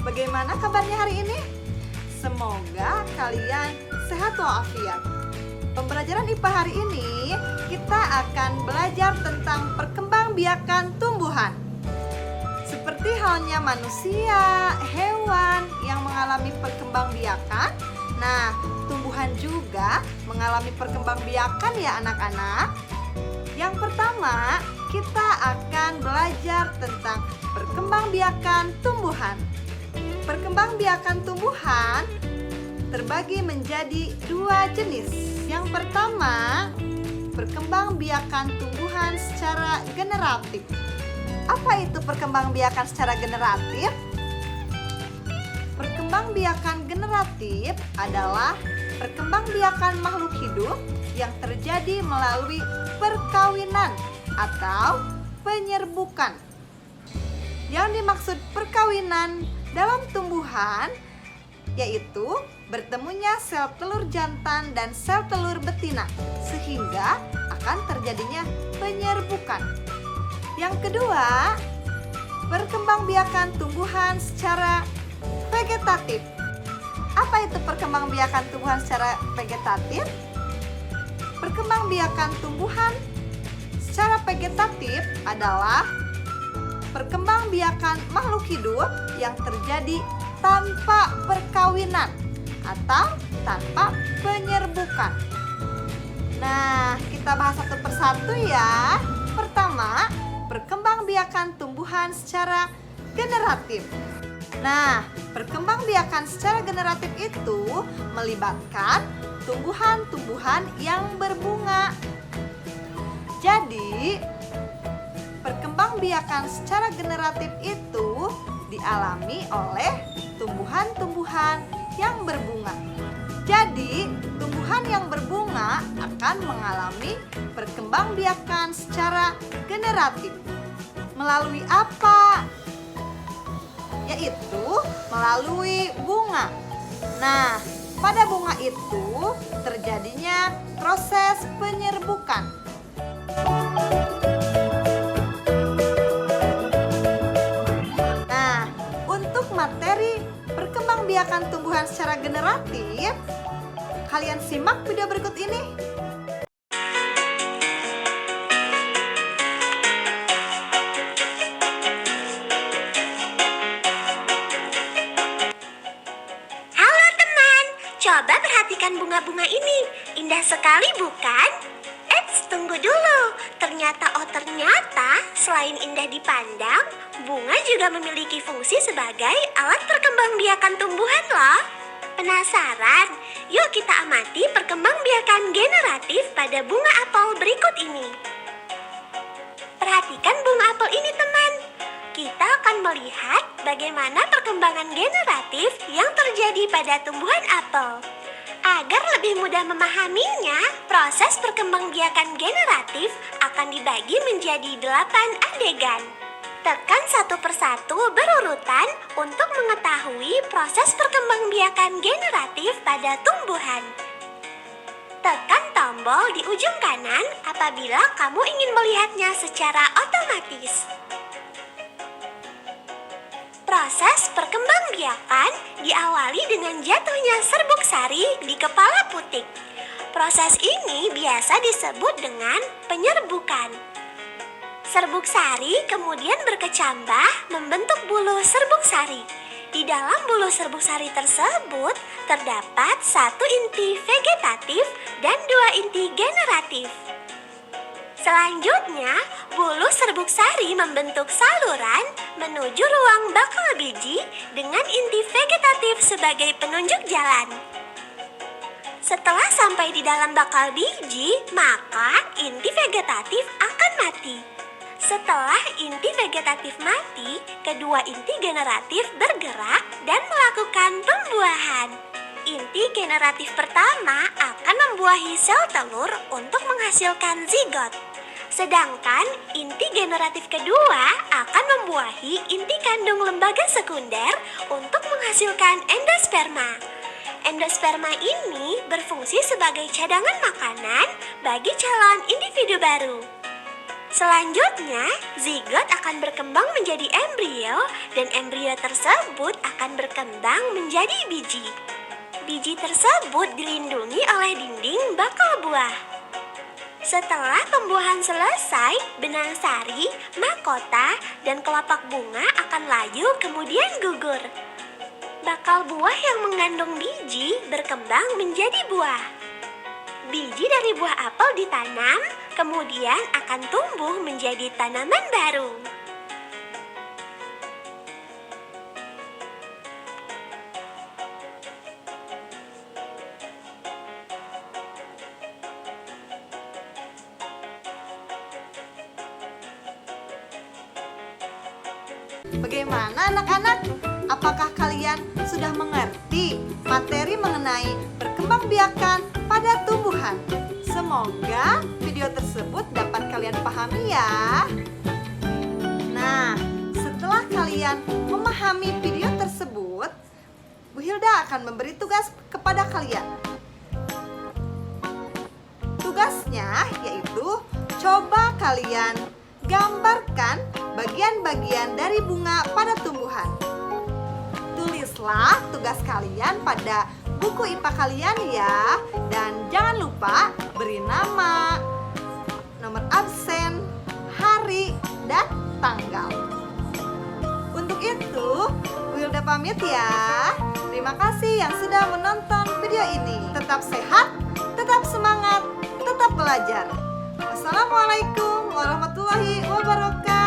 Bagaimana kabarnya hari ini? Semoga kalian sehat walafiat. Pembelajaran IPA hari ini kita akan belajar tentang perkembangbiakan tumbuhan. Seperti halnya manusia, hewan yang mengalami perkembangbiakan, nah, tumbuhan juga mengalami perkembangbiakan ya anak-anak. Yang pertama, kita akan belajar tentang perkembangbiakan tumbuhan. Perkembangbiakan tumbuhan terbagi menjadi dua jenis. Yang pertama, perkembangbiakan tumbuhan secara generatif. Apa itu perkembangbiakan secara generatif? Perkembangbiakan generatif adalah perkembangbiakan makhluk hidup yang terjadi melalui perkawinan atau penyerbukan. Yang dimaksud perkawinan dalam tumbuhan yaitu bertemunya sel telur jantan dan sel telur betina sehingga akan terjadinya penyerbukan. Yang kedua, perkembangbiakan tumbuhan secara vegetatif. Apa itu perkembangbiakan tumbuhan secara vegetatif? Perkembangbiakan tumbuhan secara vegetatif adalah perkembangbiakan makhluk hidup yang terjadi tanpa perkawinan atau tanpa penyerbukan. Nah, kita bahas satu persatu ya. Pertama, perkembangbiakan tumbuhan secara generatif. Nah, perkembangbiakan secara generatif itu melibatkan tumbuhan-tumbuhan yang berbunga. Jadi, perkembangbiakan secara generatif itu dialami oleh tumbuhan-tumbuhan yang berbunga. Jadi, tumbuhan yang berbunga akan mengalami perkembangbiakan secara generatif. Melalui apa? Yaitu melalui bunga. Nah, pada bunga itu terjadinya proses penyerbukan. Nah, untuk materi perkembangbiakan tumbuhan secara generatif, kalian simak video berikut ini. Coba perhatikan bunga-bunga ini, indah sekali bukan? Eits, tunggu dulu. Ternyata selain indah dipandang, bunga juga memiliki fungsi sebagai alat perkembangbiakan tumbuhan loh. Penasaran? Yuk kita amati perkembangbiakan generatif pada bunga apel berikut ini. Perhatikan bunga apel ini teman. Kita akan melihat bagaimana perkembangan generatif yang terjadi pada tumbuhan apel. Agar lebih mudah memahaminya, proses perkembangbiakan generatif akan dibagi menjadi 8 adegan. Tekan satu persatu berurutan untuk mengetahui proses perkembangbiakan generatif pada tumbuhan. Tekan tombol di ujung kanan apabila kamu ingin melihatnya secara otomatis. Proses perkembangbiakan diawali dengan jatuhnya serbuk sari di kepala putik. Proses ini biasa disebut dengan penyerbukan. Serbuk sari kemudian berkecambah membentuk bulu serbuk sari. Di dalam bulu serbuk sari tersebut terdapat 1 inti vegetatif dan 2 inti generatif. Selanjutnya, bulu serbuk sari membentuk saluran menuju ruang bakal biji dengan inti vegetatif sebagai penunjuk jalan. Setelah sampai di dalam bakal biji, maka inti vegetatif akan mati. Setelah inti vegetatif mati, kedua inti generatif bergerak dan melakukan pembuahan. Inti generatif pertama akan membuahi sel telur untuk menghasilkan zigot. Sedangkan inti generatif kedua akan membuahi inti kandung lembaga sekunder untuk menghasilkan endosperma. Endosperma ini berfungsi sebagai cadangan makanan bagi calon individu baru. Selanjutnya, zigot akan berkembang menjadi embrio dan embrio tersebut akan berkembang menjadi biji. Biji tersebut dilindungi oleh dinding bakal buah. Setelah pembuahan selesai, benang sari, mahkota, dan kelopak bunga akan layu kemudian gugur. Bakal buah yang mengandung biji berkembang menjadi buah. Biji dari buah apel ditanam, kemudian akan tumbuh menjadi tanaman baru. Bagaimana anak-anak? Apakah kalian sudah mengerti materi mengenai perkembangbiakan pada tumbuhan? Semoga video tersebut dapat kalian pahami ya. Nah, setelah kalian memahami video tersebut, Bu Hilda akan memberi tugas kepada kalian. Tugasnya yaitu coba kalian gambarkan bagian-bagian dari bunga pada tumbuhan. Tulislah tugas kalian pada buku IPA kalian ya. Dan jangan lupa beri nama, nomor absen, hari, dan tanggal. Untuk itu, Bu Hilda pamit ya. Terima kasih yang sudah menonton video ini. Tetap sehat, tetap semangat, tetap belajar. Wassalamualaikum warahmatullahi wabarakatuh.